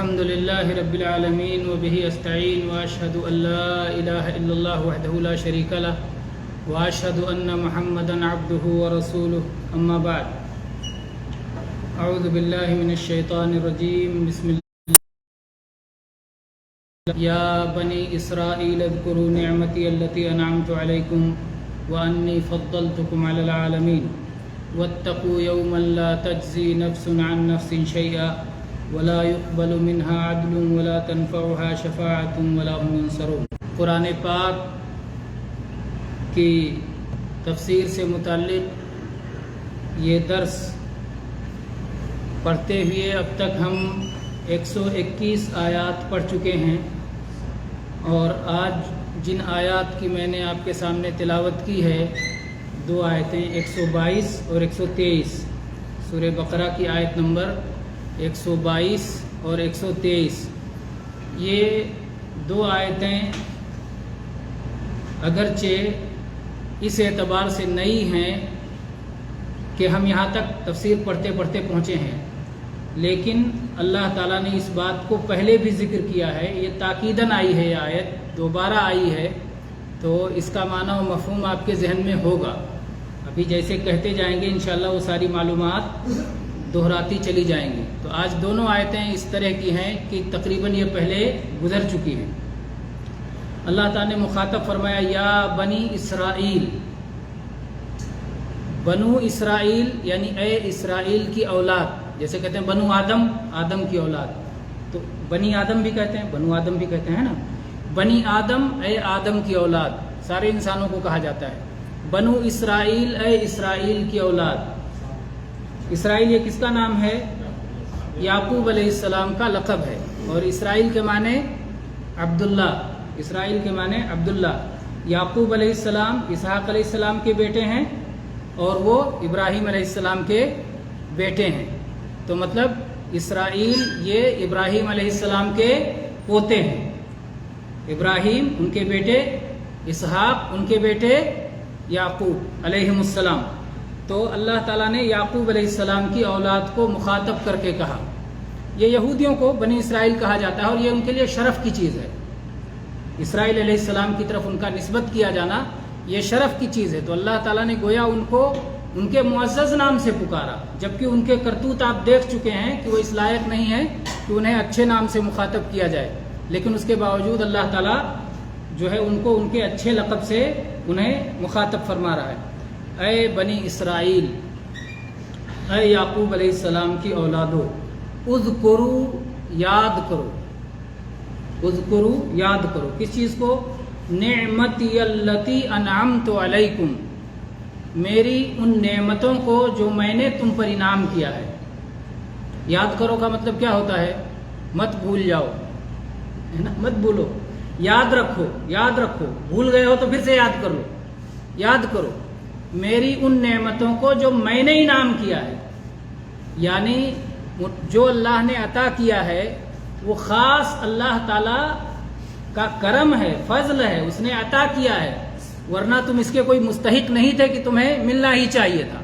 الحمد لله رب العالمين وبه أستعين وأشهد أن لا إله إلا الله وحده لا شريك له وأشهد أن محمدا عبده ورسوله أما بعد أعوذ بالله من الشيطان الرجيم بسم الله يا بني إسرائيل اذكروا نعمتي التي أنعمت عليكم وأني فضلتكم على العالمين واتقوا يوما لا تجزي نفس عن نفس شيئا ولا يقبل منها عدل ولا تنفعها شفاعة ولا هم ينصرون۔ قرآن پاک کی تفسیر سے متعلق یہ درس پڑھتے ہوئے اب تک ہم 121 آیات پڑھ چکے ہیں، اور آج جن آیات کی میں نے آپ کے سامنے تلاوت کی ہے، دو آیتیں 122 اور 123 سورہ بقرہ کی آیت نمبر 122 اور 123، یہ دو آیتیں اگرچہ اس اعتبار سے نئی ہیں کہ ہم یہاں تک تفسیر پڑھتے پڑھتے پہنچے ہیں، لیکن اللہ تعالیٰ نے اس بات کو پہلے بھی ذکر کیا ہے، یہ تاکیداً آئی ہے، یہ آیت دوبارہ آئی ہے، تو اس کا معنی و مفہوم آپ کے ذہن میں ہوگا۔ ابھی جیسے کہتے جائیں گے انشاءاللہ وہ ساری معلومات دہراتی چلی جائیں گی۔ تو آج دونوں آیتیں اس طرح کی ہیں کہ تقریباً یہ پہلے گزر چکی ہیں۔ اللہ تعالیٰ نے مخاطب فرمایا یا بنی اسرائیل، بنو اسرائیل یعنی اے اسرائیل کی اولاد، جیسے کہتے ہیں بنو آدم، آدم کی اولاد، تو بنی آدم بھی کہتے ہیں، بنو آدم بھی کہتے ہیں نا، بنی آدم اے آدم کی اولاد، سارے انسانوں کو کہا جاتا ہے۔ بنو اسرائیل اے اسرائیل کی اولاد، اسرائیل یہ کس کا نام ہے؟ یعقوب علیہ السلام کا لقب ہے، اور اسرائیل کے معنی عبداللہ، اسرائیل کے معنی عبداللہ۔ یعقوب علیہ السلام اسحاق علیہ السلام کے بیٹے ہیں، اور وہ ابراہیم علیہ السلام کے بیٹے ہیں، تو مطلب اسرائیل یہ ابراہیم علیہ السلام کے پوتے ہیں، ابراہیم ان کے بیٹے، اسحاق ان کے بیٹے یعقوب علیہم السلام۔ تو اللہ تعالیٰ نے یعقوب علیہ السلام کی اولاد کو مخاطب کر کے کہا، یہ یہودیوں کو بنی اسرائیل کہا جاتا ہے، اور یہ ان کے لیے شرف کی چیز ہے، اسرائیل علیہ السلام کی طرف ان کا نسبت کیا جانا یہ شرف کی چیز ہے۔ تو اللہ تعالیٰ نے گویا ان کو ان کے معزز نام سے پکارا، جبکہ ان کے کرتوت آپ دیکھ چکے ہیں کہ وہ اس لائق نہیں ہے کہ انہیں اچھے نام سے مخاطب کیا جائے، لیکن اس کے باوجود اللہ تعالیٰ جو ہے ان کو ان کے اچھے لقب سے انہیں مخاطب فرما رہا ہے۔ اے بنی اسرائیل، اے یعقوب علیہ السلام کی اولادو، اذکرو یاد کرو، اذکرو یاد کرو، کس چیز کو؟ نعمتی اللتی انعمت علیکم، میری ان نعمتوں کو جو میں نے تم پر انعام کیا ہے۔ یاد کرو کا مطلب کیا ہوتا ہے؟ مت بھول جاؤ، ہے نا، مت بھولو، یاد رکھو، یاد رکھو، بھول گئے ہو تو پھر سے یاد کر لو، یاد کرو میری ان نعمتوں کو جو میں نے انعام کیا ہے، یعنی جو اللہ نے عطا کیا ہے وہ خاص اللہ تعالی کا کرم ہے، فضل ہے، اس نے عطا کیا ہے، ورنہ تم اس کے کوئی مستحق نہیں تھے کہ تمہیں ملنا ہی چاہیے تھا۔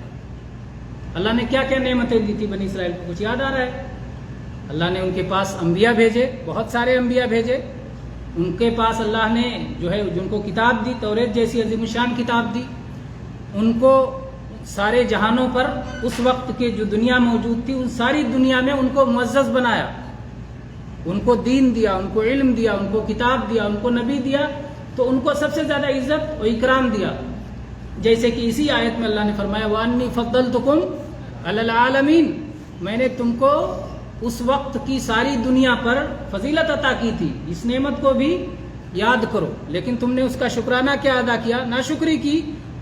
اللہ نے کیا کیا نعمتیں دی تھی بنی اسرائیل کو، کچھ یاد آ رہا ہے؟ اللہ نے ان کے پاس انبیاء بھیجے، بہت سارے انبیاء بھیجے، ان کے پاس اللہ نے جو ہے جن کو کتاب دی، توریت جیسی عظیم الشان کتاب دی، ان کو سارے جہانوں پر اس وقت کے جو دنیا موجود تھی ان ساری دنیا میں ان کو معزز بنایا، ان کو دین دیا، ان کو علم دیا، ان کو کتاب دیا، ان کو نبی دیا، تو ان کو سب سے زیادہ عزت و اکرام دیا، جیسے کہ اسی آیت میں اللہ نے فرمایا وَأَنِّي فَضَّلْتُكُمْ عَلَى الْعَالَمِينَ، میں نے تم کو اس وقت کی ساری دنیا پر فضیلت عطا کی تھی، اس نعمت کو بھی یاد کرو، لیکن تم نے اس کا شکرانہ کیا ادا کیا؟ ناشکری کی،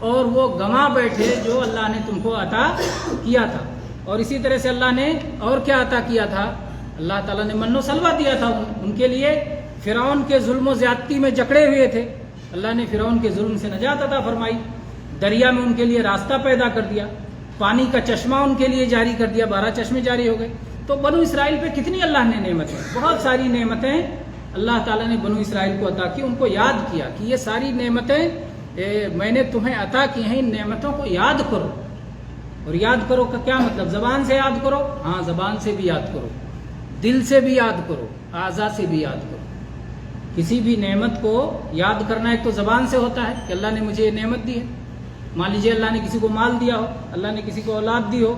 اور وہ گنوا بیٹھے جو اللہ نے تم کو عطا کیا تھا۔ اور اسی طرح سے اللہ نے اور کیا عطا کیا تھا؟ اللہ تعالیٰ نے من و سلوہ دیا تھا ان کے لیے، فرعون کے ظلم و زیادتی میں جکڑے ہوئے تھے، اللہ نے فرعون کے ظلم سے نجات عطا فرمائی، دریا میں ان کے لیے راستہ پیدا کر دیا، پانی کا چشمہ ان کے لیے جاری کر دیا، 12 چشمے جاری ہو گئے۔ تو بنو اسرائیل پہ کتنی اللہ نے نعمتیں، بہت ساری نعمتیں اللہ تعالیٰ نے بنو اسرائیل کو عطا کی، ان کو یاد کیا کہ یہ ساری نعمتیں میں نے تمہیں عطا کی ہیں، ان نعمتوں کو یاد کرو۔ اور یاد کرو کا کیا مطلب؟ زبان سے یاد کرو؟ ہاں، زبان سے بھی یاد کرو، دل سے بھی یاد کرو، اعضاء سے بھی یاد کرو۔ کسی بھی نعمت کو یاد کرنا ایک تو زبان سے ہوتا ہے کہ اللہ نے مجھے یہ نعمت دی ہے۔ مان لیجیے اللہ نے کسی کو مال دیا ہو، اللہ نے کسی کو اولاد دی ہو،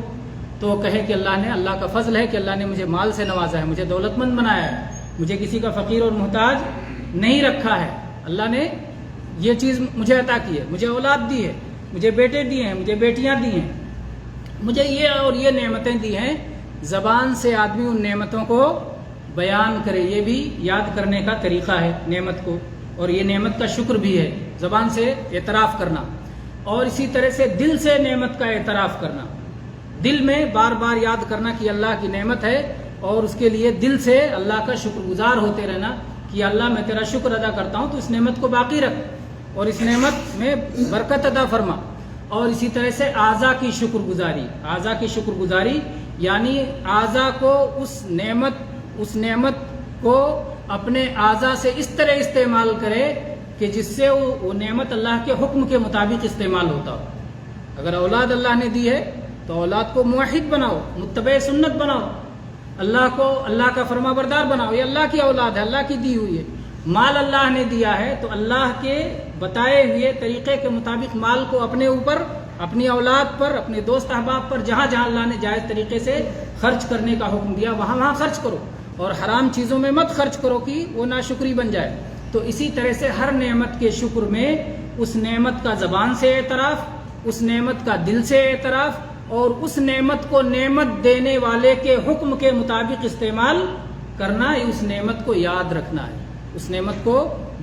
تو وہ کہے کہ اللہ کا فضل ہے کہ اللہ نے مجھے مال سے نوازا ہے، مجھے دولت مند بنایا ہے، مجھے کسی کا فقیر اور محتاج نہیں رکھا ہے، اللہ نے یہ چیز مجھے عطا کی ہے، مجھے اولاد دی ہے، مجھے بیٹے دیے ہیں، مجھے بیٹیاں دی ہیں، مجھے یہ اور یہ نعمتیں دی ہیں۔ زبان سے آدمی ان نعمتوں کو بیان کرے، یہ بھی یاد کرنے کا طریقہ ہے نعمت کو، اور یہ نعمت کا شکر بھی ہے، زبان سے اعتراف کرنا۔ اور اسی طرح سے دل سے نعمت کا اعتراف کرنا، دل میں بار بار یاد کرنا کہ اللہ کی نعمت ہے، اور اس کے لیے دل سے اللہ کا شکر گزار ہوتے رہنا کہ اللہ میں تیرا شکر ادا کرتا ہوں، تو اس نعمت کو باقی رکھ اور اس نعمت میں برکت عطا فرما۔ اور اسی طرح سے اعضاء کی شکر گزاری، اعضاء کی شکر گزاری یعنی اعضاء کو اس نعمت کو اپنے اعضاء سے اس طرح استعمال کرے کہ جس سے وہ نعمت اللہ کے حکم کے مطابق استعمال ہوتا ہو۔ اگر اولاد اللہ نے دی ہے تو اولاد کو موحد بناؤ، متبع سنت بناؤ، اللہ کا فرما بردار بناؤ، یہ اللہ کی اولاد ہے، اللہ کی دی ہوئی ہے۔ مال اللہ نے دیا ہے تو اللہ کے بتائے ہوئے طریقے کے مطابق مال کو اپنے اوپر، اپنی اولاد پر، اپنے دوست احباب پر، جہاں جہاں اللہ نے جائز طریقے سے خرچ کرنے کا حکم دیا وہاں وہاں خرچ کرو، اور حرام چیزوں میں مت خرچ کرو کہ وہ ناشکری بن جائے۔ تو اسی طرح سے ہر نعمت کے شکر میں اس نعمت کا زبان سے اعتراف، اس نعمت کا دل سے اعتراف، اور اس نعمت کو نعمت دینے والے کے حکم کے مطابق استعمال کرنا، اس نعمت کو یاد رکھنا ہے، اس نعمت کو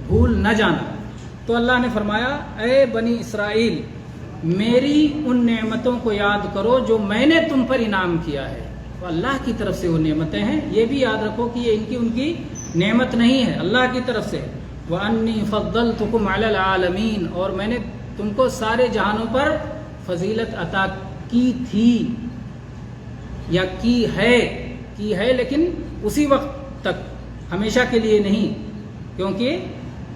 بھول نہ جانا۔ تو اللہ نے فرمایا اے بنی اسرائیل، میری ان نعمتوں کو یاد کرو جو میں نے تم پر انعام کیا ہے۔ تو اللہ کی طرف سے وہ نعمتیں ہیں، یہ بھی یاد رکھو کہ یہ ان کی نعمت نہیں ہے، اللہ کی طرف سے۔ وَأَنِّي فَضَّلْتُكُمْ عَلَى الْعَالَمِينَ، اور میں نے تم کو سارے جہانوں پر فضیلت عطا کی تھی یا کی ہے لیکن اسی وقت تک، ہمیشہ کے لیے نہیں، کیونکہ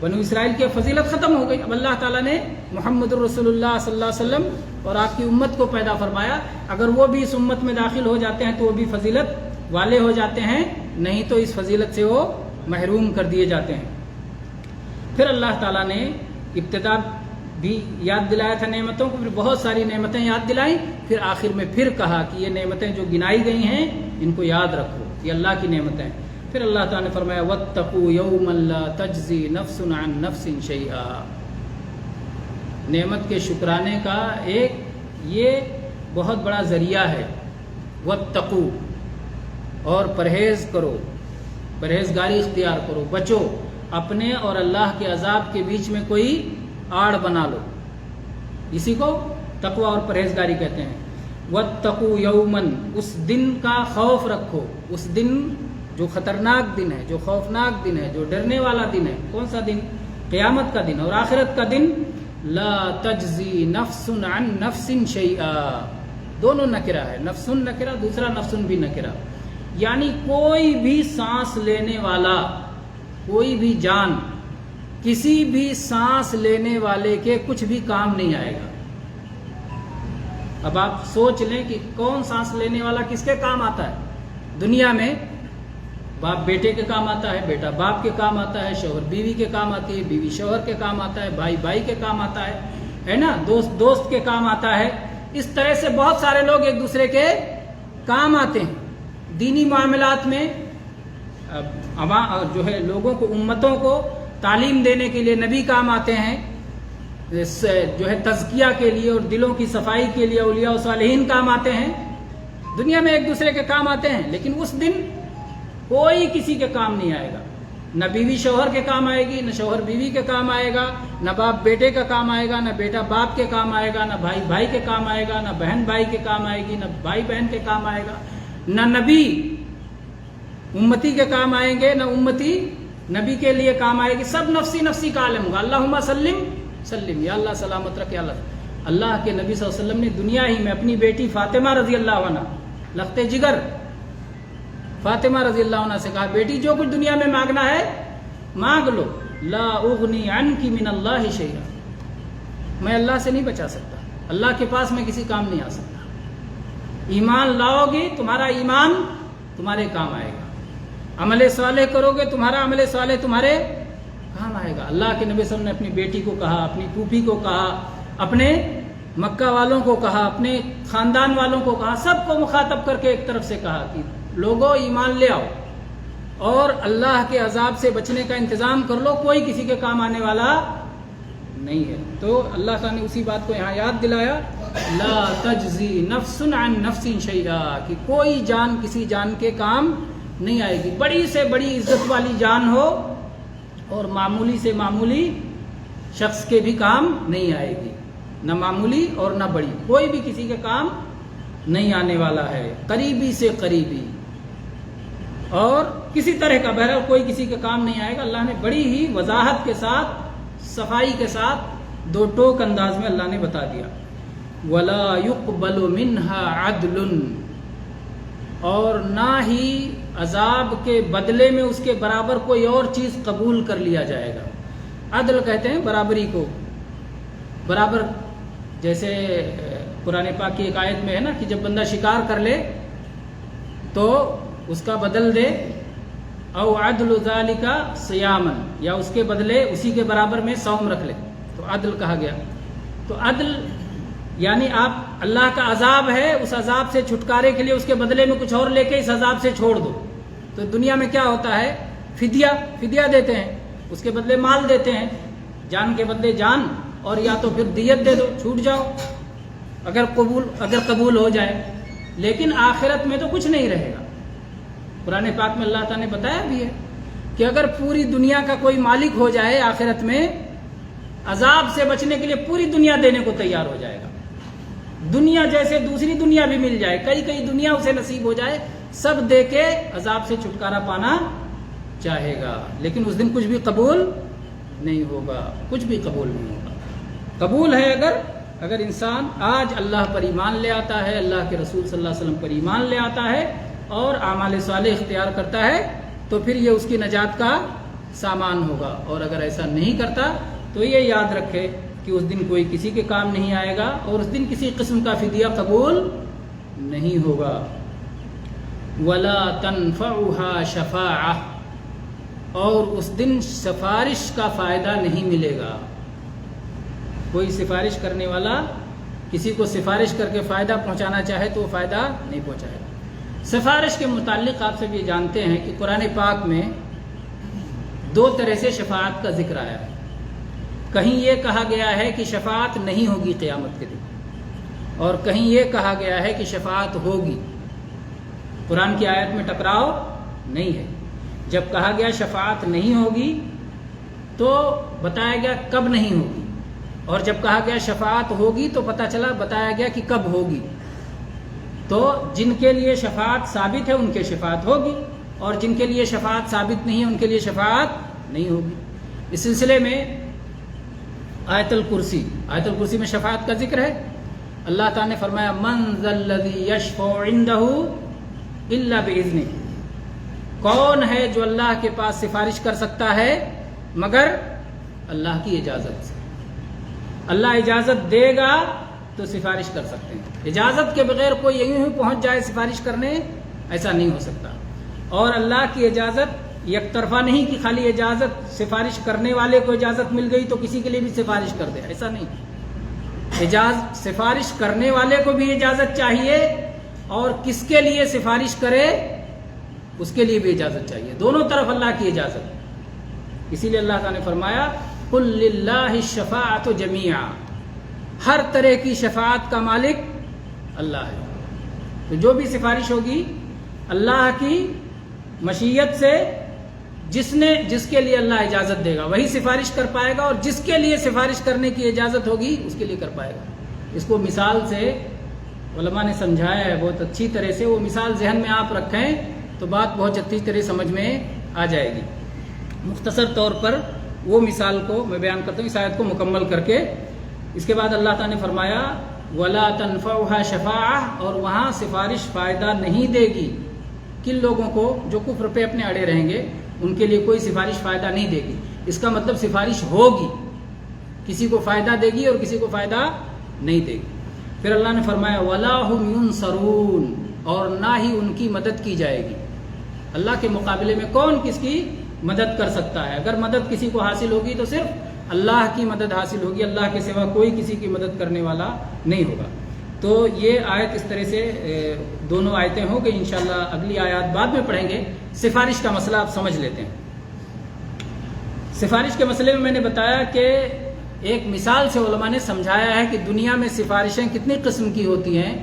بنو اسرائیل کی فضیلت ختم ہو گئی۔ اب اللہ تعالیٰ نے محمد الرسول اللہ صلی اللہ علیہ وسلم اور آپ کی امت کو پیدا فرمایا، اگر وہ بھی اس امت میں داخل ہو جاتے ہیں تو وہ بھی فضیلت والے ہو جاتے ہیں، نہیں تو اس فضیلت سے وہ محروم کر دیے جاتے ہیں۔ پھر اللہ تعالیٰ نے ابتدا بھی یاد دلایا تھا نعمتوں کو، پھر بہت ساری نعمتیں یاد دلائیں، پھر آخر میں پھر کہا کہ یہ نعمتیں جو گنائی گئی ہیں ان کو یاد رکھو، یہ اللہ کی نعمتیں ہیں۔ پھر اللہ تعالیٰ نے فرمایا وَاتَّقُوا يَوْمًا لَا تَجْزِي نَفْسٌ عَن نَفْسٍ شَيْئًا۔ نعمت کے شکرانے کا ایک یہ بہت بڑا ذریعہ ہے، وَاتَّقُوا، اور پرہیز کرو، پرہیزگاری اختیار کرو، بچو، اپنے اور اللہ کے عذاب کے بیچ میں کوئی آڑ بنا لو، اسی کو تقوی اور پرہیزگاری کہتے ہیں۔ وَاتَّقُوا يَوْمًا، اس دن کا خوف رکھو، اس دن جو خطرناک دن ہے، جو خوفناک دن ہے، جو ڈرنے والا دن ہے۔ کون سا دن؟ قیامت کا دن اور آخرت کا دن۔ لا تجزی نفس عن نفس شیئا، دونوں نکرہ ہے، نفس نکرہ، دوسرا نفس بھی نکرہ، یعنی کوئی بھی سانس لینے والا، کوئی بھی جان کسی بھی سانس لینے والے کے کچھ بھی کام نہیں آئے گا۔ اب آپ سوچ لیں کہ کون سانس لینے والا کس کے کام آتا ہے دنیا میں؟ باپ بیٹے کے کام آتا ہے، بیٹا باپ کے کام آتا ہے، شوہر بیوی کے کام آتی ہے، بیوی شوہر کے کام آتا ہے، بھائی بھائی کے کام آتا ہے نا، دوست دوست کے کام آتا ہے۔ اس طرح سے بہت سارے لوگ ایک دوسرے کے کام آتے ہیں۔ دینی معاملات میں جو ہے لوگوں کو، امتوں کو تعلیم دینے کے لیے نبی کام آتے ہیں، جو ہے تزکیہ کے لیے اور دلوں کی صفائی کے لیے اولیاء و صالحین کام آتے ہیں۔ دنیا میں ایک دوسرے کے کام آتے ہیں، لیکن اس دن کوئی کسی کے کام نہیں آئے گا، نہ بیوی شوہر کے کام آئے گی، نہ شوہر بیوی کے کام آئے گا، نہ باپ بیٹے کا کام آئے گا، نہ بیٹا باپ کے کام آئے گا، نہ بھائی بھائی کے کام آئے گا، نہ بہن بھائی کے کام آئے گی، نہ بھائی بہن کے کام آئے گا، نہ نبی امتی کے کام آئیں گے، نہ امتی نبی کے لیے کام آئے گی، سب نفسی نفسی کا عالم ہوگا۔ اللہم سلم سلم، یا اللہ سلامت رکھ، یا اللہ کے نبی صلی اللہ علیہ وسلم نے دنیا ہی میں اپنی بیٹی فاطمہ رضی اللہ عنہ، لخت جگر فاطمہ رضی اللہ عنہ سے کہا، بیٹی جو کچھ دنیا میں مانگنا ہے مانگ لو، لا اغنی عنکی من اللہ شیئا، میں اللہ سے نہیں بچا سکتا، اللہ کے پاس میں کسی کام نہیں آ سکتا۔ ایمان لاؤ گی، تمہارا ایمان تمہارے کام آئے گا، عمل صالح کرو گے تمہارا عمل صالح تمہارے کام آئے گا. اللہ کے نبی صلی اللہ علیہ وسلم نے اپنی بیٹی کو کہا, اپنی پھوپھی کو کہا, اپنے مکہ والوں کو کہا, اپنے خاندان والوں کو کہا, سب کو مخاطب کر کے ایک طرف سے کہا کہ لوگوں ایمان لے آؤ اور اللہ کے عذاب سے بچنے کا انتظام کر لو, کوئی کسی کے کام آنے والا نہیں ہے. تو اللہ تعالیٰ نے اسی بات کو یہاں یاد دلایا, لا تجزی نفس عن نفس شیئا, کہ کوئی جان کسی جان کے کام نہیں آئے گی. بڑی سے بڑی عزت والی جان ہو اور معمولی سے معمولی شخص کے بھی کام نہیں آئے گی, نہ معمولی اور نہ بڑی, کوئی بھی کسی کے کام نہیں آنے والا ہے. قریبی سے قریبی اور کسی طرح کا, بہرحال کوئی کسی کے کام نہیں آئے گا. اللہ نے بڑی ہی وضاحت کے ساتھ, صفائی کے ساتھ, دو ٹوک انداز میں اللہ نے بتا دیا. وَلَا يُقْبَلُ مِنْهَا عَدْلٌ, اور نہ ہی عذاب کے بدلے میں اس کے برابر کوئی اور چیز قبول کر لیا جائے گا. عدل کہتے ہیں برابری کو, برابر. جیسے قرآن پاک کی ایک آیت میں ہے نا کہ جب بندہ شکار کر لے تو اس کا بدل دے, او عدل ذالک صیاما, یا اس کے بدلے اسی کے برابر میں صوم رکھ لے, تو عدل کہا گیا. تو عدل یعنی آپ, اللہ کا عذاب ہے, اس عذاب سے چھٹکارے کے لیے اس کے بدلے میں کچھ اور لے کے اس عذاب سے چھوڑ دو. تو دنیا میں کیا ہوتا ہے, فدیہ دیتے ہیں, اس کے بدلے مال دیتے ہیں, جان کے بدلے جان, اور یا تو پھر دیت دے دو, چھوٹ جاؤ اگر قبول ہو جائے. لیکن آخرت میں تو کچھ نہیں رہے گا. قرآن پاک میں اللہ تعالیٰ نے بتایا بھی ہے کہ اگر پوری دنیا کا کوئی مالک ہو جائے آخرت میں, عذاب سے بچنے کے لیے پوری دنیا دینے کو تیار ہو جائے گا. دنیا جیسے دوسری دنیا بھی مل جائے, کئی دنیا اسے نصیب ہو جائے, سب دے کے عذاب سے چھٹکارا پانا چاہے گا. لیکن اس دن کچھ بھی قبول نہیں ہوگا, کچھ بھی قبول نہیں ہوگا. قبول ہے اگر انسان آج اللہ پر ایمان لے آتا ہے, اللہ کے رسول صلی اللہ علیہ وسلم پر ایمان لے آتا ہے اور اعمال صالح اختیار کرتا ہے, تو پھر یہ اس کی نجات کا سامان ہوگا. اور اگر ایسا نہیں کرتا تو یہ یاد رکھے کہ اس دن کوئی کسی کے کام نہیں آئے گا, اور اس دن کسی قسم کا فدیہ قبول نہیں ہوگا. وَلَا تَنْفَعُهَا شَفَاعَةٌ, اور اس دن سفارش کا فائدہ نہیں ملے گا. کوئی سفارش کرنے والا کسی کو سفارش کر کے فائدہ پہنچانا چاہے تو وہ فائدہ نہیں پہنچائے گا. سفارش کے متعلق آپ سب یہ جانتے ہیں کہ قرآن پاک میں دو طرح سے شفاعت کا ذکر آیا ہے. کہیں یہ کہا گیا ہے کہ شفاعت نہیں ہوگی قیامت کے دن, اور کہیں یہ کہا گیا ہے کہ شفاعت ہوگی. قرآن کی آیت میں ٹکراؤ نہیں ہے. جب کہا گیا شفاعت نہیں ہوگی تو بتایا گیا کب نہیں ہوگی, اور جب کہا گیا شفاعت ہوگی تو بتایا گیا کہ کب ہوگی. تو جن کے لیے شفاعت ثابت ہے ان کے شفاعت ہوگی, اور جن کے لیے شفاعت ثابت نہیں ہے ان کے لیے شفاعت نہیں ہوگی. اس سلسلے میں آیت الکرسی میں شفاعت کا ذکر ہے. اللہ تعالیٰ نے فرمایا من ذا الذی یشفع عندہ الا باذنہ, کون ہے جو اللہ کے پاس سفارش کر سکتا ہے مگر اللہ کی اجازت سے. اللہ اجازت دے گا تو سفارش کر سکتے ہیں. اجازت کے بغیر کوئی یوں ہی پہنچ جائے سفارش کرنے, ایسا نہیں ہو سکتا. اور اللہ کی اجازت یک طرفہ نہیں کہ خالی اجازت, سفارش کرنے والے کو اجازت مل گئی تو کسی کے لیے بھی سفارش کر دے, ایسا نہیں. سفارش کرنے والے کو بھی اجازت چاہیے, اور کس کے لیے سفارش کرے اس کے لیے بھی اجازت چاہیے. دونوں طرف اللہ کی اجازت. اسی لیے اللہ تعالیٰ نے فرمایا قل للہ الشفاعۃ جمیعا, ہر طرح کی شفاعت کا مالک اللہ ہے. تو جو بھی سفارش ہوگی اللہ کی مشیت سے, جس کے لیے اللہ اجازت دے گا وہی سفارش کر پائے گا, اور جس کے لیے سفارش کرنے کی اجازت ہوگی اس کے لیے کر پائے گا. اس کو مثال سے علماء نے سمجھایا ہے بہت اچھی طرح سے. وہ مثال ذہن میں آپ رکھیں تو بات بہت اچھی طرح سمجھ میں آ جائے گی. مختصر طور پر وہ مثال کو میں بیان کرتا ہوں اس آیت کو مکمل کر کے. اس کے بعد اللہ تعالیٰ نے فرمایا وَلَا تَنْفَعُهَا شَفَاعَةٌ, اور وہاں سفارش فائدہ نہیں دے گی. کن لوگوں کو جو کفر پہ اپنے اڑے رہیں گے ان کے لیے کوئی سفارش فائدہ نہیں دے گی. اس کا مطلب سفارش ہوگی, کسی کو فائدہ دے گی اور کسی کو فائدہ نہیں دے گی. پھر اللہ نے فرمایا وَلَا هُمْ يُنصَرُونَ, اور نہ ہی ان کی مدد کی جائے گی. اللہ کے مقابلے میں کون کس کی مدد کر سکتا ہے؟ اگر مدد کسی کو حاصل ہوگی تو صرف اللہ کی مدد حاصل ہوگی، اللہ کے سوا کوئی کسی کی مدد کرنے والا نہیں ہوگا۔ تو یہ آیت اس طرح سے دونوں آیتیں ہوں گی، انشاءاللہ اگلی آیات بعد میں پڑھیں گے۔ سفارش کا مسئلہ آپ سمجھ لیتے ہیں۔ سفارش کے مسئلے میں نے بتایا کہ ایک مثال سے علماء نے سمجھایا ہے کہ دنیا میں سفارشیں کتنی قسم کی ہوتی ہیں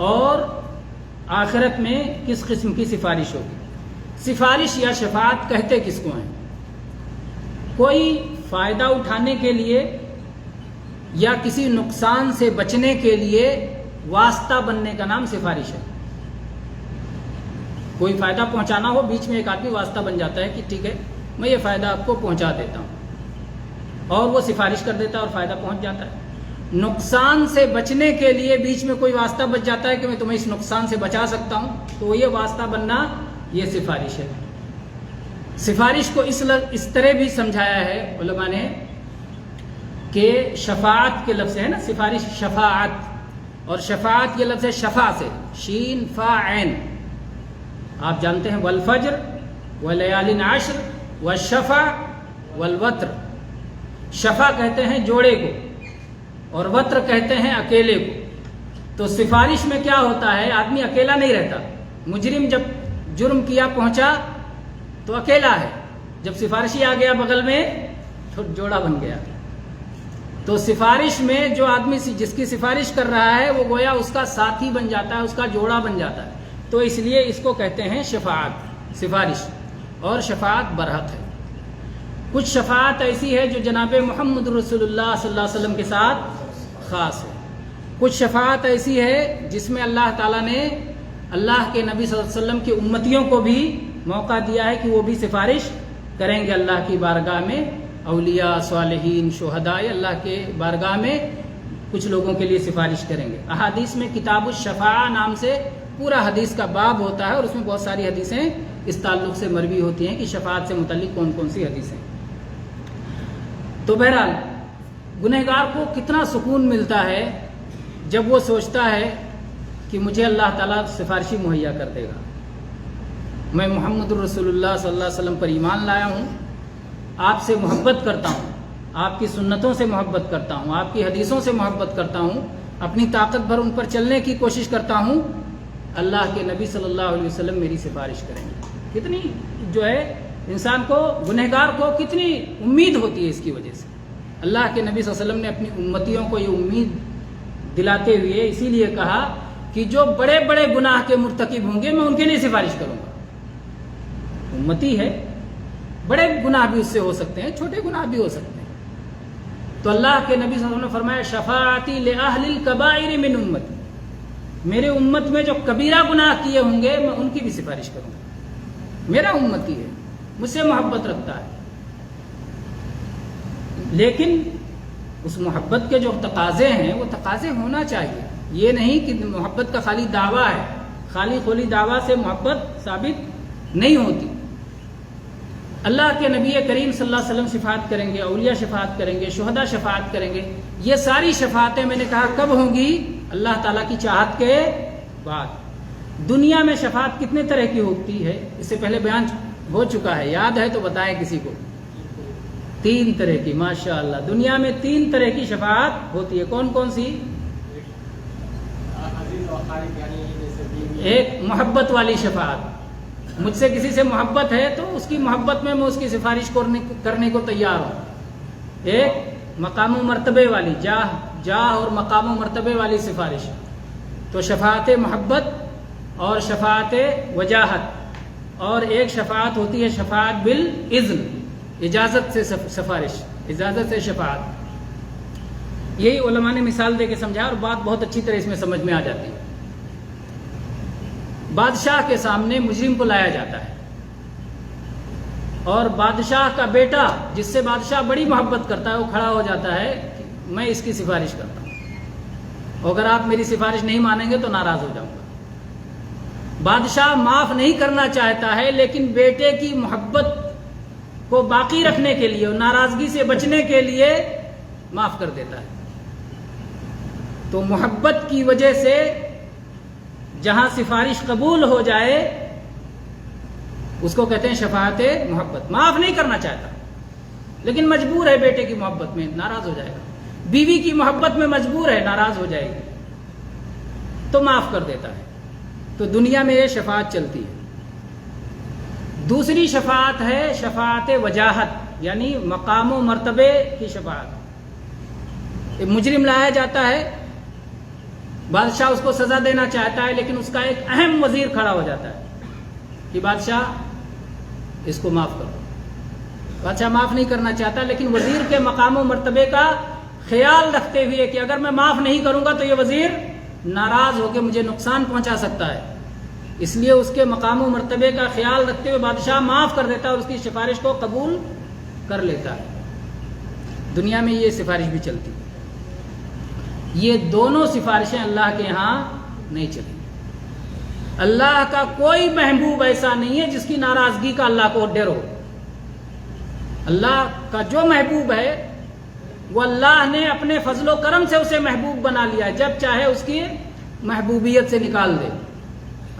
اور آخرت میں کس قسم کی سفارش ہوگی۔ سفارش یا شفاعت کہتے کس کو ہیں؟ کوئی فائدہ اٹھانے کے لیے یا کسی نقصان سے بچنے کے لیے واسطہ بننے کا نام سفارش ہے۔ کوئی فائدہ پہنچانا ہو، بیچ میں ایک آدمی واسطہ بن جاتا ہے کہ ٹھیک ہے میں یہ فائدہ آپ کو پہنچا دیتا ہوں، اور وہ سفارش کر دیتا ہے اور فائدہ پہنچ جاتا ہے۔ نقصان سے بچنے کے لیے بیچ میں کوئی واسطہ بچ جاتا ہے کہ میں تمہیں اس نقصان سے بچا سکتا ہوں، تو یہ واسطہ بننا یہ سفارش ہے۔ سفارش کو اس طرح بھی سمجھایا ہے علماء نے کہ شفاعت کے لفظ ہے نا، سفارش شفاعت، اور شفاعت یہ لفظ ہے شفا سے، شین فا عین۔ آپ جانتے ہیں والفجر ولیال عشر والشفع والوتر۔ شفا کہتے ہیں جوڑے کو اور وتر کہتے ہیں اکیلے کو۔ تو سفارش میں کیا ہوتا ہے، آدمی اکیلا نہیں رہتا۔ مجرم جب جرم کیا پہنچا تو اکیلا ہے، جب سفارشی آ گیا بغل میں تو جوڑا بن گیا۔ تو سفارش میں جو آدمی جس کی سفارش کر رہا ہے وہ گویا اس کا ساتھی بن جاتا ہے، اس کا جوڑا بن جاتا ہے۔ تو اس لیے اس کو کہتے ہیں شفاعت، سفارش، اور شفاعت برحق ہے۔ کچھ شفاعت ایسی ہے جو جناب محمد رسول اللہ صلی اللہ علیہ وسلم کے ساتھ خاص ہے۔ کچھ شفاعت ایسی ہے جس میں اللہ تعالیٰ نے اللہ کے نبی صلی اللہ علیہ وسلم کی امتیوں کو بھی موقع دیا ہے کہ وہ بھی سفارش کریں گے اللہ کی بارگاہ میں۔ اولیاء، صالحین، شہداء، اللہ کے بارگاہ میں کچھ لوگوں کے لیے سفارش کریں گے۔ احادیث میں کتاب الشفاعہ نام سے پورا حدیث کا باب ہوتا ہے، اور اس میں بہت ساری حدیثیں اس تعلق سے مروی ہوتی ہیں کہ شفاعت سے متعلق کون کون سی حدیثیں۔ تو بہرحال گنہگار کو کتنا سکون ملتا ہے جب وہ سوچتا ہے کہ مجھے اللہ تعالیٰ سفارشی مہیا کر دے گا۔ میں محمد الرسول اللہ صلی اللہ علیہ وسلم پر ایمان لایا ہوں، آپ سے محبت کرتا ہوں، آپ کی سنتوں سے محبت کرتا ہوں، آپ کی حدیثوں سے محبت کرتا ہوں، اپنی طاقت بھر ان پر چلنے کی کوشش کرتا ہوں، اللہ کے نبی صلی اللہ علیہ وسلم میری سفارش کریں گے۔ کتنی جو ہے انسان کو، گنہگار کو کتنی امید ہوتی ہے اس کی وجہ سے۔ اللہ کے نبی صلی اللہ علیہ وسلم نے اپنی امتیوں کو یہ امید دلاتے ہوئے اسی لیے کہا کہ جو بڑے بڑے گناہ کے مرتکب ہوں گے میں ان کے لیے سفارش کروں گا۔ امتی ہے، بڑے گناہ بھی اس سے ہو سکتے ہیں، چھوٹے گناہ بھی ہو سکتے ہیں۔ تو اللہ کے نبی صلی اللہ علیہ وسلم نے فرمایا شفاعتی لأہل الکبائر من امتی، میرے امت میں جو کبیرہ گناہ کیے ہوں گے میں ان کی بھی سفارش کروں گا۔ میرا امتی ہے، مجھ سے محبت رکھتا ہے، لیکن اس محبت کے جو تقاضے ہیں وہ تقاضے ہونا چاہیے۔ یہ نہیں کہ محبت کا خالی دعویٰ ہے، خالی کھولی دعویٰ سے محبت ثابت نہیں ہوتی۔ اللہ کے نبی کریم صلی اللہ علیہ وسلم شفاعت کریں گے، اولیاء شفاعت کریں گے، شہداء شفاعت کریں گے۔ یہ ساری شفاعتیں میں نے کہا کب ہوں گی؟ اللہ تعالیٰ کی چاہت کے بعد۔ دنیا میں شفاعت کتنے طرح کی ہوتی ہے اس سے پہلے بیان ہو چکا ہے، یاد ہے تو بتائیں کسی کو۔ 3 طرح کی، ماشاءاللہ دنیا میں 3 طرح کی شفاعت ہوتی ہے۔ کون کون سی؟ ایک محبت والی شفاعت، مجھ سے کسی سے محبت ہے تو اس کی محبت میں اس کی سفارش کرنے کو تیار ہوں۔ ایک مقام و مرتبے والی، جاہ اور مقام و مرتبے والی سفارش۔ تو شفاعت محبت اور شفاعت وجاہت، اور ایک شفاعت ہوتی ہے شفاعت بالاذن، اجازت سے سفارش، اجازت سے شفاعت۔ یہی علماء نے مثال دے کے سمجھا، اور بات بہت اچھی طرح اس میں سمجھ میں آ جاتی ہے۔ بادشاہ کے سامنے مجرم کو لایا جاتا ہے، اور بادشاہ کا بیٹا جس سے بادشاہ بڑی محبت کرتا ہے وہ کھڑا ہو جاتا ہے کہ میں اس کی سفارش کرتا ہوں، اگر آپ میری سفارش نہیں مانیں گے تو ناراض ہو جاؤں گا۔ بادشاہ معاف نہیں کرنا چاہتا ہے، لیکن بیٹے کی محبت کو باقی رکھنے کے لیے اور ناراضگی سے بچنے کے لیے معاف کر دیتا ہے۔ تو محبت کی وجہ سے جہاں سفارش قبول ہو جائے اس کو کہتے ہیں شفاعت محبت. معاف نہیں کرنا چاہتا لیکن مجبور ہے بیٹے کی محبت میں، ناراض ہو جائے گا. بیوی کی محبت میں مجبور ہے، ناراض ہو جائے گی تو معاف کر دیتا ہے. تو دنیا میں یہ شفاعت چلتی ہے. دوسری شفاعت ہے شفاعت وجاہت، یعنی مقام و مرتبے کی شفاعت. ایک مجرم لایا جاتا ہے، بادشاہ اس کو سزا دینا چاہتا ہے، لیکن اس کا ایک اہم وزیر کھڑا ہو جاتا ہے کہ بادشاہ اس کو معاف کرو. بادشاہ معاف نہیں کرنا چاہتا، لیکن وزیر کے مقام و مرتبے کا خیال رکھتے ہوئے کہ اگر میں معاف نہیں کروں گا تو یہ وزیر ناراض ہو کے مجھے نقصان پہنچا سکتا ہے، اس لیے اس کے مقام و مرتبے کا خیال رکھتے ہوئے بادشاہ معاف کر دیتا ہے اور اس کی سفارش کو قبول کر لیتا ہے. دنیا میں یہ سفارش بھی چلتی ہے. یہ دونوں سفارشیں اللہ کے ہاں نہیں چلیں. اللہ کا کوئی محبوب ایسا نہیں ہے جس کی ناراضگی کا اللہ کو ڈر ہو. اللہ کا جو محبوب ہے وہ اللہ نے اپنے فضل و کرم سے اسے محبوب بنا لیا، جب چاہے اس کی محبوبیت سے نکال دے.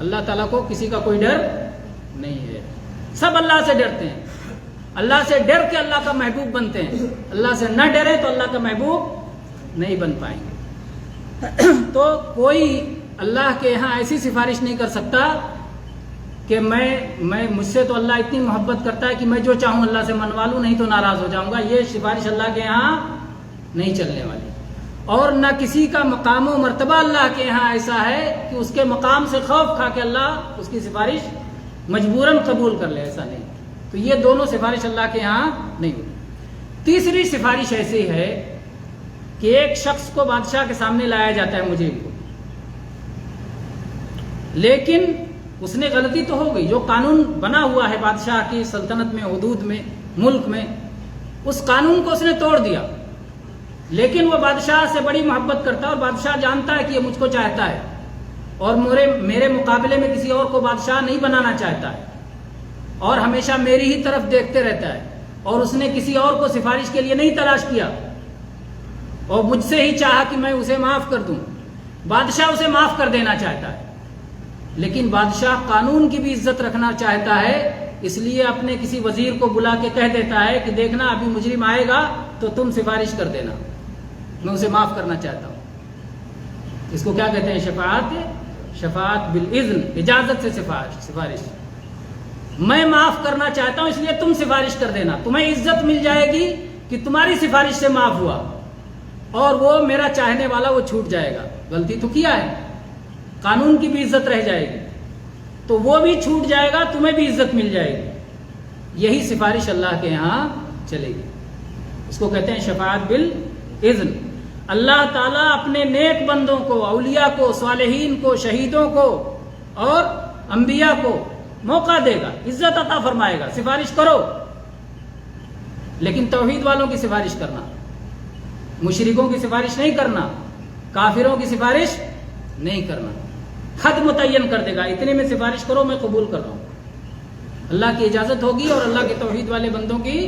اللہ تعالیٰ کو کسی کا کوئی ڈر نہیں ہے. سب اللہ سے ڈرتے ہیں. اللہ سے ڈر کے اللہ کا محبوب بنتے ہیں. اللہ سے نہ ڈرے تو اللہ کا محبوب نہیں بن پائیں گے. تو کوئی اللہ کے یہاں ایسی سفارش نہیں کر سکتا کہ میں مجھ سے تو اللہ اتنی محبت کرتا ہے کہ میں جو چاہوں اللہ سے منوا لوں، نہیں تو ناراض ہو جاؤں گا. یہ سفارش اللہ کے یہاں نہیں چلنے والی. اور نہ کسی کا مقام و مرتبہ اللہ کے یہاں ایسا ہے کہ اس کے مقام سے خوف کھا کے اللہ اس کی سفارش مجبوراً قبول کر لے، ایسا نہیں. تو یہ دونوں سفارش اللہ کے یہاں نہیں ہوتی. تیسری سفارش ایسی ہے کہ ایک شخص کو بادشاہ کے سامنے لایا جاتا ہے مجرم کو، لیکن اس نے غلطی تو ہو گئی. جو قانون بنا ہوا ہے بادشاہ کی سلطنت میں، حدود میں، ملک میں، اس قانون کو اس نے توڑ دیا. لیکن وہ بادشاہ سے بڑی محبت کرتا ہے اور بادشاہ جانتا ہے کہ یہ مجھ کو چاہتا ہے اور میرے مقابلے میں کسی اور کو بادشاہ نہیں بنانا چاہتا ہے اور ہمیشہ میری ہی طرف دیکھتے رہتا ہے، اور اس نے کسی اور کو سفارش کے لیے نہیں تلاش کیا اور مجھ سے ہی چاہا کہ میں اسے معاف کر دوں. بادشاہ اسے معاف کر دینا چاہتا ہے، لیکن بادشاہ قانون کی بھی عزت رکھنا چاہتا ہے، اس لیے اپنے کسی وزیر کو بلا کے کہہ دیتا ہے کہ دیکھنا ابھی مجرم آئے گا تو تم سفارش کر دینا، میں اسے معاف کرنا چاہتا ہوں. اس کو کیا کہتے ہیں؟ شفاعت بالاذن، اجازت سے سفارش. میں معاف کرنا چاہتا ہوں اس لیے تم سفارش کر دینا. تمہیں عزت مل جائے گی کہ تمہاری سفارش سے معاف ہوا، اور وہ میرا چاہنے والا وہ چھوٹ جائے گا. غلطی تو کیا ہے، قانون کی بھی عزت رہ جائے گی تو وہ بھی چھوٹ جائے گا، تمہیں بھی عزت مل جائے گی. یہی سفارش اللہ کے یہاں چلے گی. اس کو کہتے ہیں شفاعت بالاذن. اللہ تعالیٰ اپنے نیک بندوں کو، اولیاء کو، صالحین کو، شہیدوں کو اور انبیاء کو موقع دے گا، عزت عطا فرمائے گا. سفارش کرو، لیکن توحید والوں کی سفارش کرنا، مشرکوں کی سفارش نہیں کرنا، کافروں کی سفارش نہیں کرنا. حد متعین کر دے گا، اتنے میں سفارش کرو، میں قبول کر رہا ہوں. اللہ کی اجازت ہوگی اور اللہ کے توحید والے بندوں کی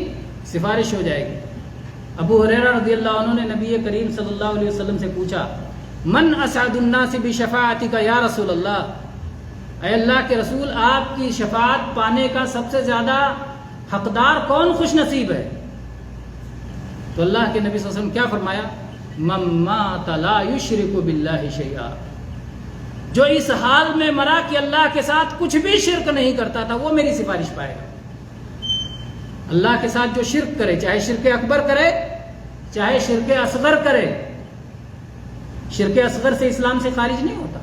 سفارش ہو جائے گی. ابو ہریرہ رضی اللہ عنہ نے نبی کریم صلی اللہ علیہ وسلم سے پوچھا، من اسعد الناس بشفاعتک یا رسول اللہ، اے اللہ کے رسول آپ کی شفاعت پانے کا سب سے زیادہ حقدار کون خوش نصیب ہے؟ تو اللہ کے نبی صلی اللہ علیہ وسلم کیا فرمایا؟ من مات لا یشرک باللہ شیئا، جو اس حال میں مرا کہ اللہ کے ساتھ کچھ بھی شرک نہیں کرتا تھا، وہ میری سفارش پائے گا. اللہ کے ساتھ جو شرک کرے، چاہے شرک اکبر کرے چاہے شرک اصغر کرے، شرک اصغر سے اسلام سے خارج نہیں ہوتا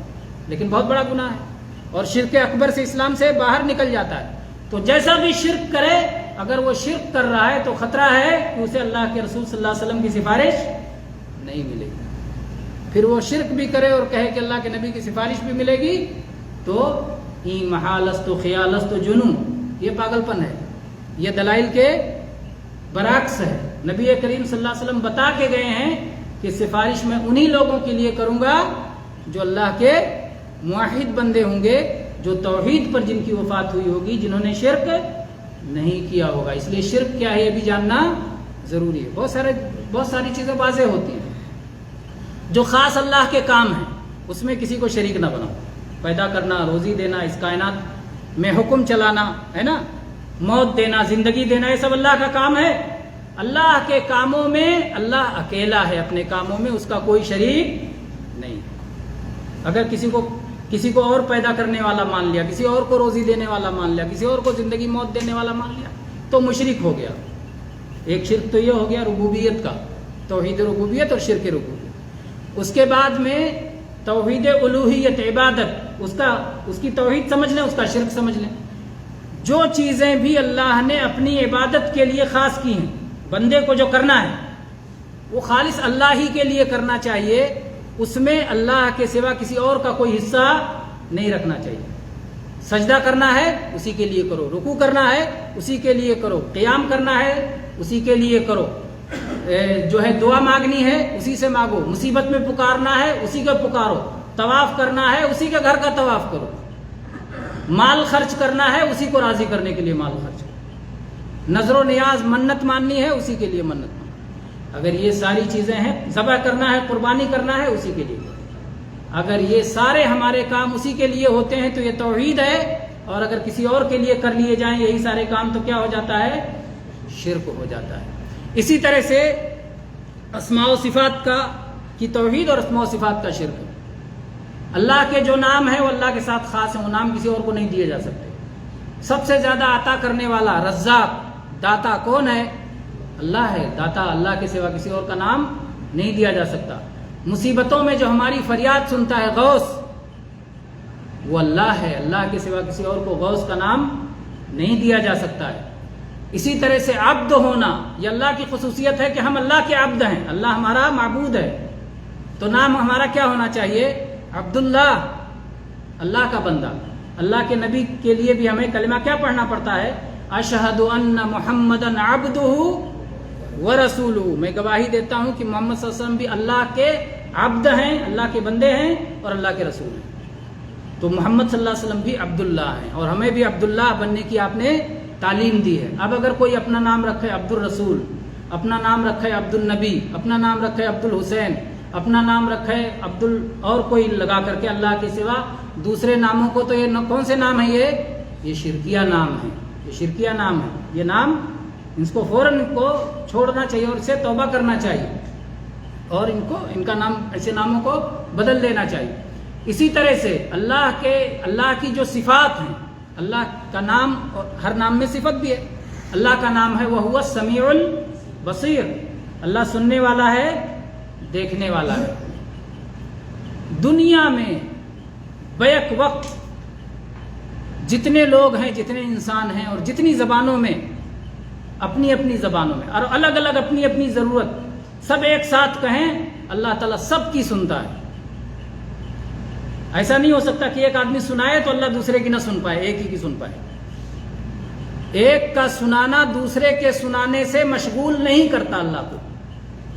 لیکن بہت بڑا گناہ ہے، اور شرک اکبر سے اسلام سے باہر نکل جاتا ہے. تو جیسا بھی شرک کرے، اگر وہ شرک کر رہا ہے تو خطرہ ہے کہ اسے اللہ کے رسول صلی اللہ علیہ وسلم کی سفارش نہیں ملے گی. پھر وہ شرک بھی کرے اور کہے کہ اللہ کے نبی کی سفارش بھی ملے گی، تو ای محالست و خیالست و جنون، یہ پاگل پن ہے، یہ دلائل کے برعکس ہے. نبی کریم صلی اللہ علیہ وسلم بتا کے گئے ہیں کہ سفارش میں انہی لوگوں کے لیے کروں گا جو اللہ کے موحد بندے ہوں گے، جو توحید پر جن کی وفات ہوئی ہوگی، جنہوں نے شرک نہیں کیا ہوگا. اس لیے شرک کیا ہے یہ بھی جاننا ضروری ہے. بہت ساری چیزیں واضح ہوتی ہیں جو خاص اللہ کے کام ہیں، اس میں کسی کو شریک نہ بناؤ. پیدا کرنا، روزی دینا، اس کائنات میں حکم چلانا ہے نا، موت دینا، زندگی دینا، یہ سب اللہ کا کام ہے۔ اللہ کے کاموں میں اللہ اکیلا ہے، اپنے کاموں میں اس کا کوئی شریک نہیں۔ اگر کسی کو اور پیدا کرنے والا مان لیا، کسی اور کو روزی دینے والا مان لیا، کسی اور کو زندگی موت دینے والا مان لیا تو مشرک ہو گیا۔ ایک شرک تو یہ ہو گیا ربوبیت کا، توحید ربوبیت اور شرک ربوبیت۔ اس کے بعد میں توحید الوہیت، عبادت، اس کی توحید سمجھ لیں، اس کا شرک سمجھ لیں۔ جو چیزیں بھی اللہ نے اپنی عبادت کے لیے خاص کی ہیں، بندے کو جو کرنا ہے وہ خالص اللہ ہی کے لیے کرنا چاہیے، اس میں اللہ کے سوا کسی اور کا کوئی حصہ نہیں رکھنا چاہیے۔ سجدہ کرنا ہے اسی کے لیے کرو، رکوع کرنا ہے اسی کے لیے کرو، قیام کرنا ہے اسی کے لیے کرو، جو ہے دعا مانگنی ہے اسی سے مانگو، مصیبت میں پکارنا ہے اسی کو پکارو، طواف کرنا ہے اسی کے گھر کا طواف کرو، مال خرچ کرنا ہے اسی کو راضی کرنے کے لیے مال خرچ کرو، نظر و نیاز منت ماننی ہے اسی کے لیے منت مانو۔ اگر یہ ساری چیزیں ہیں، ذبح کرنا ہے، قربانی کرنا ہے اسی کے لیے، اگر یہ سارے ہمارے کام اسی کے لیے ہوتے ہیں تو یہ توحید ہے، اور اگر کسی اور کے لیے کر لیے جائیں یہی سارے کام تو کیا ہو جاتا ہے؟ شرک ہو جاتا ہے۔ اسی طرح سے اسماء و صفات کی توحید اور اسماء و صفات کا شرک ہے۔ اللہ کے جو نام ہیں وہ اللہ کے ساتھ خاص ہیں، وہ نام کسی اور کو نہیں دیے جا سکتے۔ سب سے زیادہ عطا کرنے والا رزاق، داتا کون ہے؟ اللہ ہے۔ داتا اللہ کے سوا کسی اور کا نام نہیں دیا جا سکتا۔ مصیبتوں میں جو ہماری فریاد سنتا ہے غوث، وہ اللہ ہے، اللہ کے سوا کسی اور کو غوث کا نام نہیں دیا جا سکتا ہے۔ اسی طرح سے عبد ہونا، یہ اللہ کی خصوصیت ہے کہ ہم اللہ کے عبد ہیں، اللہ ہمارا معبود ہے، تو نام ہمارا کیا ہونا چاہیے؟ عبداللہ، اللہ کا بندہ۔ اللہ کے نبی کے لیے بھی ہمیں کلمہ کیا پڑھنا پڑتا ہے؟ اشہد ان محمدً عبدہ ورسولہ، میں گواہی دیتا ہوں کہ محمد صلی اللہ علیہ وسلم بھی اللہ کے عبد ہیں، اللہ کے بندے ہیں اور اللہ کے رسول ہیں۔ تو محمد صلی اللہ علیہ وسلم بھی عبداللہ ہیں، اور ہمیں بھی عبداللہ بننے کی آپ نے تعلیم دی ہے۔ اب اگر کوئی اپنا نام رکھے عبد الرسول، اپنا نام رکھے عبد النبی، اپنا نام رکھے عبد الحسین، اپنا نام رکھے اور کوئی لگا کر کے اللہ کے سوا دوسرے ناموں کو، تو یہ کون سے نام ہیں؟ یہ شرکیہ نام ہے، یہ شرکیہ نام ہے۔ یہ نام اس کو فوراً کو چھوڑنا چاہیے اور اسے توبہ کرنا چاہیے، اور ان کا نام، ایسے ناموں کو بدل دینا چاہیے۔ اسی طرح سے اللہ کی جو صفات ہیں، اللہ کا نام، اور ہر نام میں صفت بھی ہے۔ اللہ کا نام ہے وَهُوَ السَّمِيعُ الْبَصِيرُ، اللہ سننے والا ہے، دیکھنے والا ہے۔ دنیا میں بیک وقت جتنے لوگ ہیں، جتنے انسان ہیں، اور جتنی زبانوں میں، اپنی اپنی زبانوں میں اور الگ الگ اپنی اپنی ضرورت، سب ایک ساتھ کہیں اللہ تعالیٰ سب کی سنتا ہے۔ ایسا نہیں ہو سکتا کہ ایک آدمی سنائے تو اللہ دوسرے کی نہ سن پائے، ایک ہی کی سن پائے۔ ایک کا سنانا دوسرے کے سنانے سے مشغول نہیں کرتا اللہ کو،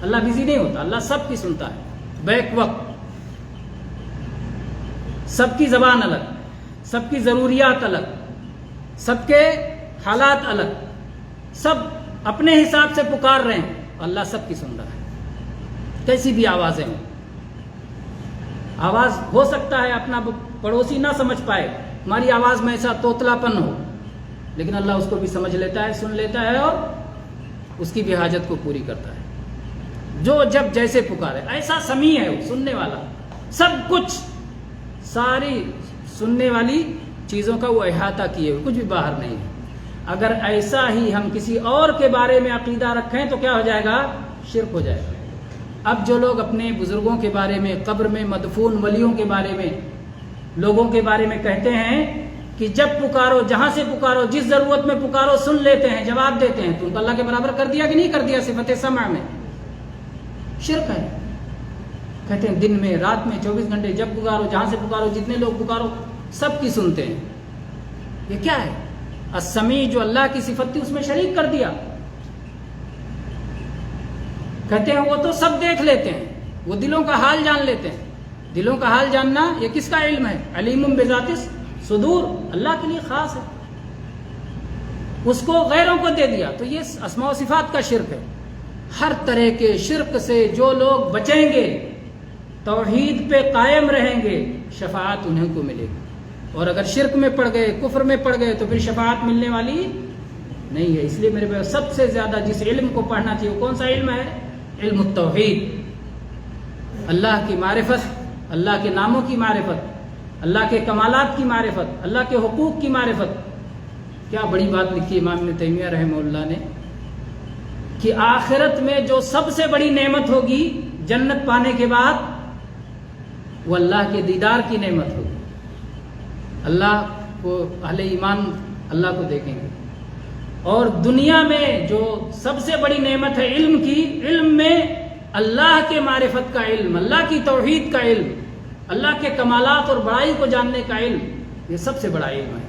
اللہ بزی نہیں ہوتا، اللہ سب کی سنتا ہے بیک وقت۔ سب کی زبان الگ، سب کی ضروریات الگ، سب کے حالات الگ، سب اپنے حساب سے پکار رہے ہیں، اللہ سب کی سن رہا ہے، کیسی بھی آوازیں ہوں۔ آواز ہو سکتا ہے اپنا پڑوسی نہ سمجھ پائے، ہماری آواز میں ایسا توتلا پن ہو، لیکن اللہ اس کو بھی سمجھ لیتا ہے، سن لیتا ہے، اور اس کی بھی حاجت کو پوری کرتا ہے۔ جو جب جیسے پکارے، ایسا سمیع ہے وہ، سننے والا، سب کچھ، ساری سننے والی چیزوں کا وہ احاطہ کیے ہوئے، کچھ بھی باہر نہیں ہے۔ اگر ایسا ہی ہم کسی اور کے بارے میں عقیدہ رکھیں تو کیا ہو جائے گا؟ شرک ہو جائے گا۔ اب جو لوگ اپنے بزرگوں کے بارے میں، قبر میں مدفون ولیوں کے بارے میں، لوگوں کے بارے میں کہتے ہیں کہ جب پکارو، جہاں سے پکارو، جس ضرورت میں پکارو سن لیتے ہیں، جواب دیتے ہیں، تو ان کو اللہ کے برابر کر دیا کہ نہیں کر دیا؟ صفت سمع میں شرک ہے۔ کہتے ہیں دن میں، رات میں، 24 گھنٹے جب پکارو، جہاں سے پکارو، جتنے لوگ پکارو، سب کی سنتے ہیں۔ یہ کیا ہے؟ السمیع جو اللہ کی صفت تھی اس میں شریک کر دیا۔ کہتے ہیں وہ تو سب دیکھ لیتے ہیں، وہ دلوں کا حال جان لیتے ہیں۔ دلوں کا حال جاننا یہ کس کا علم ہے؟ علیم بذات الصدور، اللہ کے لیے خاص ہے، اس کو غیروں کو دے دیا۔ تو یہ اسماء و صفات کا شرک ہے۔ ہر طرح کے شرک سے جو لوگ بچیں گے، توحید پہ قائم رہیں گے، شفاعت انہیں کو ملے گی۔ اور اگر شرک میں پڑ گئے، کفر میں پڑ گئے تو پھر شفاعت ملنے والی نہیں ہے۔ اس لیے میرے بھائی سب سے زیادہ جس علم کو پڑھنا چاہیے وہ کون سا علم ہے؟ علم التوحید، اللہ کی معرفت، اللہ کے ناموں کی معرفت، اللہ کے کمالات کی معرفت، اللہ کے حقوق کی معرفت۔ کیا بڑی بات لکھی امام ابن تیمیہ رحمہ اللہ نے کہ آخرت میں جو سب سے بڑی نعمت ہوگی جنت پانے کے بعد وہ اللہ کے دیدار کی نعمت ہوگی۔ اللہ کو اہل ایمان اللہ کو دیکھیں گے۔ اور دنیا میں جو سب سے بڑی نعمت ہے علم کی، علم میں اللہ کے معرفت کا علم، اللہ کی توحید کا علم، اللہ کے کمالات اور بڑائی کو جاننے کا علم، یہ سب سے بڑا علم ہے۔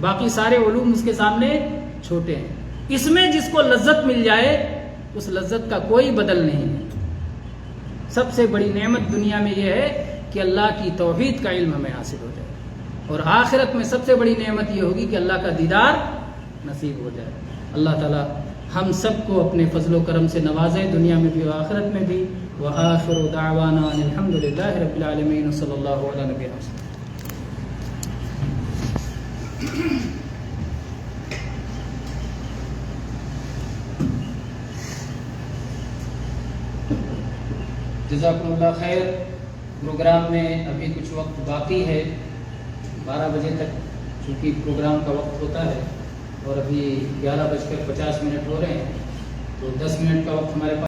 باقی سارے علوم اس کے سامنے چھوٹے ہیں۔ اس میں جس کو لذت مل جائے اس لذت کا کوئی بدل نہیں ہے۔ سب سے بڑی نعمت دنیا میں یہ ہے کہ اللہ کی توحید کا علم ہمیں حاصل ہو جائے، اور آخرت میں سب سے بڑی نعمت یہ ہوگی کہ اللہ کا دیدار نصیب ہو جائے۔ اللہ تعالی ہم سب کو اپنے فضل و کرم سے نوازے، دنیا میں بھی و آخرت میں بھی۔ وآخر دعوانا ان الحمد للہ رب العالمین صلی اللہ علیہ نبینا محمد۔ جزاکم اللہ خیر۔ پروگرام میں ابھی کچھ وقت باقی ہے، 12 بجے تک چونکہ پروگرام کا وقت ہوتا ہے، اور ابھی 11:50 ہو رہے ہیں، تو 10 منٹ کا وقت ہمارے پاس